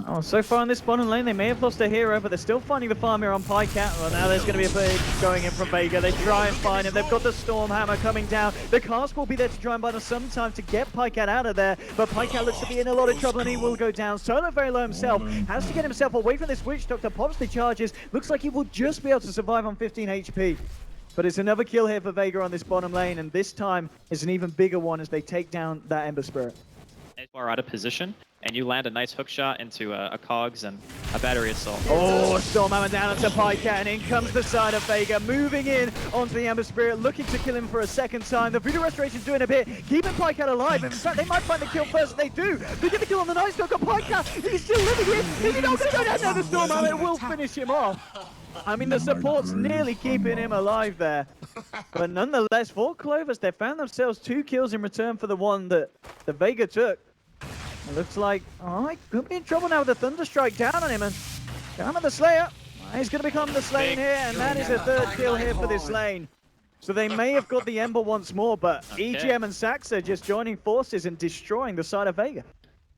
Oh, so far in this bottom lane, they may have lost a hero, but they're still finding the farm here on Pycat. Well, now there's going to be a play going in from Vega. They try and find him. They've got the Storm Hammer coming down. The cask will be there to try and buy them some time to get Pycat out of there, but Pycat looks to be in a lot of trouble, and he will go down. Solo very low himself. Has to get himself away from this Witch Doctor. Pops the charges. Looks like he will just be able to survive on 15 HP. But it's another kill here for Vega on this bottom lane, and this time is an even bigger one as they take down that Ember Spirit. You are out of position, and you land a nice hook shot into a Cogs and a battery assault. Oh, Storm Hammer down onto Pycat, and in comes the side of Vega, moving in onto the Ember Spirit, looking to kill him for a second time. The Voodoo Restoration's doing a bit, keeping Pycat alive. In fact, they might find the kill first. They do. They get the kill on the Night Stalker. Pycat, he's still living here. Is he not going to go down there? The Storm Hammer, it will finish him off. I mean, the support's nearly keeping him alive there. But nonetheless, for Clovers, they found themselves 2 kills in return for the one that the Vega took. It looks like, oh, he could be in trouble now with the Thunderstrike down on him, and down on the Slayer. He's going to become the Slain here, and that is a 3rd kill here for this lane. So they may have got the Ember once more, but EGM and Saxa just joining forces and destroying the side of Vega.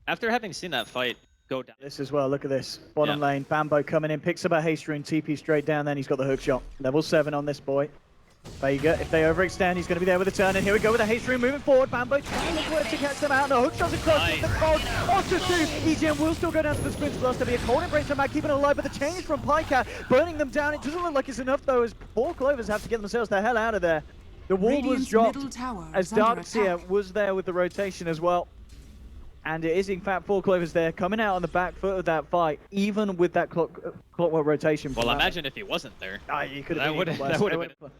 After having seen that fight go down. This as well, look at this. Bottom lane, Bambo coming in, picks up a haste rune, TP straight down, then he's got the hook shot. Level 7 on this boy. Vega, if they overextend, he's going to be there with a turn, and here we go with a haste rune moving forward. Bambo trying to work to catch them out. No, hook shots across with the Fog. Onto 2. EGM will still go down to the Sprint Blast. There'll be a cold embrace from Matt, keeping it alive, but the change from Pycat, burning them down. It doesn't look like it's enough, though, as 4 Clovers have to get themselves the hell out of there. The wall was dropped as Darkseer was there with the rotation as well. And it is, in fact, 4 Clovers there, coming out on the back foot of that fight, even with that clockwork rotation. Well, imagine if he wasn't there. You could have that would have been.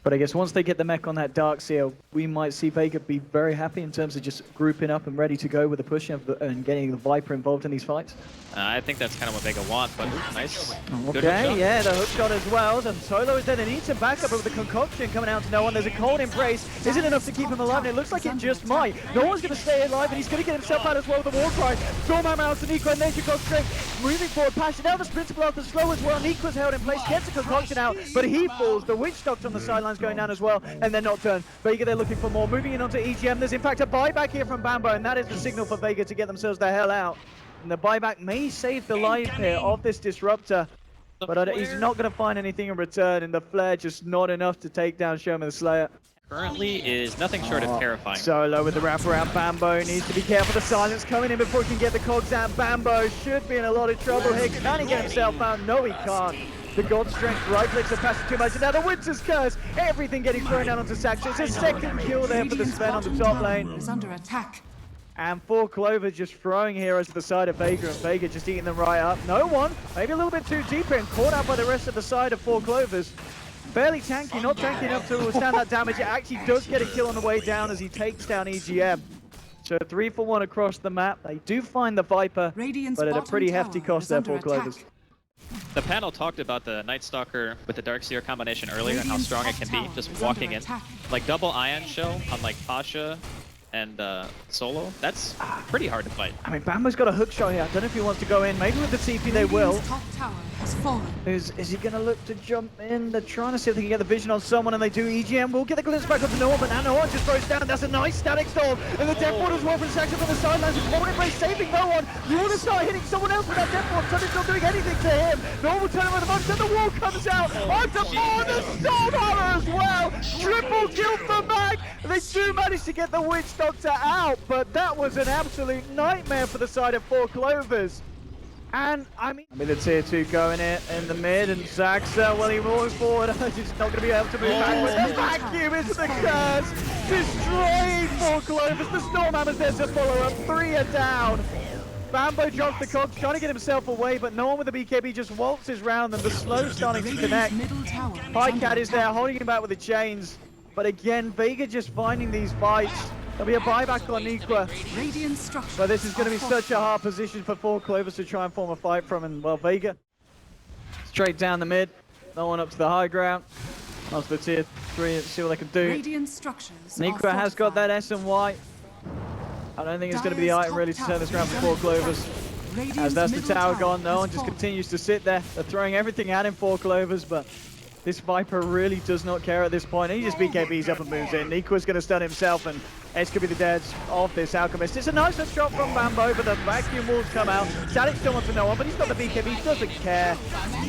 But I guess once they get the mech on that Darkseer, we might see Vega be very happy in terms of just grouping up and ready to go with the push and getting the Viper involved in these fights. I think that's kind of what Vega want, but nice. Okay, yeah, the hook shot as well. And Solo is there. They need some backup with the concoction coming out to no one. There's a cold embrace. Isn't enough to keep him alive, and it looks like it just might. No one's going to stay alive, and he's going to get himself out as well with the war cry. Storm Hammer out to Nico, and Nature Cog strength. Moving forward, Passion out the Sprinter Blast is slow as well. Nico's held in place, gets the concoction out, but he falls. The Witch Doctor on the sidelines going down as well, and they're not turned. Vega, they're looking for more. Moving in onto EGM. There's in fact a buyback here from Bambo, and that is the signal for Vega to get themselves the hell out. And the buyback may save the life here of this Disruptor, but he's not going to find anything in return, and the flare just not enough to take down Showman the Slayer. Currently is nothing short of terrifying. Solo with the wraparound. Bambo needs to be careful. The silence coming in before he can get the cogs out. Bambo should be in a lot of trouble here. Can he get himself out? No, he can't. The God Strength right clicks are passing too much, and now the Winter's Curse. Everything getting thrown down onto Sax. It's a second kill there for the Sven on the top lane. Is under attack. And 4 Clovers just throwing heroes to the side of Vega, and Vega just eating them right up. No one, maybe a little bit too deep and caught out by the rest of the side of 4 Clovers. Fairly tanky, not tanky enough to withstand that damage. It actually does get a kill on the way down as he takes down EGM. So 3 for 1 across the map. They do find the Viper, but at a pretty hefty cost there, 4 Clovers. The panel talked about the Night Stalker with the Darkseer combination earlier and how strong it can be, just walking in. Like double Ion Shell on like Pasha and Solo, that's pretty hard to fight. I mean, Bambo's got a hook shot here. I don't know if he wants to go in. Maybe with the TP they will. Top tower has fallen. Is he going to look to jump in? They're trying to see if they can get the vision on someone, and they do. EGM will get the glimpse back onto no one, but now no one just throws down. That's a nice static storm. And the Death Ward as well from Saxon from the sidelines. The Cold Embrace saving no one. You want to start hitting someone else with that Death Ward. Sunny's not doing anything to him. No one will turn around the box, and the wall comes out. Onto 4, the Storm Hammer as well. Triple kill for Mag. They do manage to get the Witch Doctor out, but that was an absolute nightmare for the side of 4 Clovers. And I mean the tier 2 going in the mid, and Zaxa, well, he rolls forward. He's not going to be able to move back. The vacuum is the curse, destroying 4 Clovers. The Storm Hammer's there to follow up. 3 are down. Bambo drops the cogs, trying to get himself away, but no one with the BKB just waltzes round them. The slow starting to connect. Pycat is there, holding him back with the chains. But again, Vega just finding these fights. There'll be a buyback on Niqua. But this is going to be such a hard position for 4 Clovers to try and form a fight from. And, well, Vega straight down the mid. No one up to the high ground. Onto the tier 3 and see what they can do. Niqua has got that S and Y. I don't think it's going to be the item really to turn this around for 4 Clovers. As that's the tower gone, no one just continues to sit there. They're throwing everything at him, 4 Clovers, but this Viper really does not care at this point. He just BKBs up and moves in. Niqua's going to stun himself, and It's going to be the deads of this Alchemist. It's a nice shot from Bambo, but the vacuum walls come out. Static still wants to know one, but he's got the BKB. He doesn't care.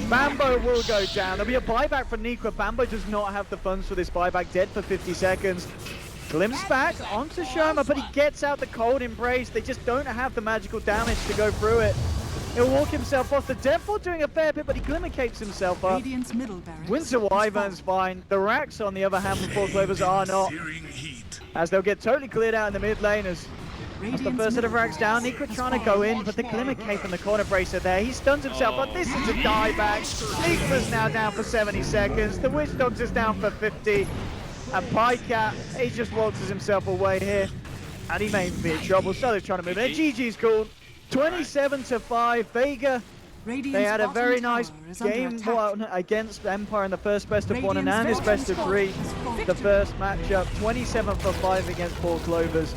Bambo will go down. There'll be a buyback from Nikwa. Bambo does not have the funds for this buyback. Dead for 50 seconds. Glimpse back onto Shoma, but he gets out the cold embrace. They just don't have the magical damage to go through it. He'll walk himself off. The Deathfall doing a fair bit, but he glimmer capes himself up. Radiant's middle barracks Winter Wyvern's fine. The Racks, on the other hand, with 4 Clovers are not. As they'll get totally cleared out in the mid lane as the first set of Racks down. Nikwa trying to go in, but the glimmer cape and the corner bracer there. He stuns himself, but this is a dieback. Nikwa's now down for 70 seconds. The Witch Dogs is down for 50. And Pycat, he just waltzes himself away here. And he may be in trouble. So they're trying to move in. GG's called. 27-5. Vega, they had a very nice game against Empire in the first best of 1 and now this best of 3. The first matchup, 27-5 against 4 Clovers.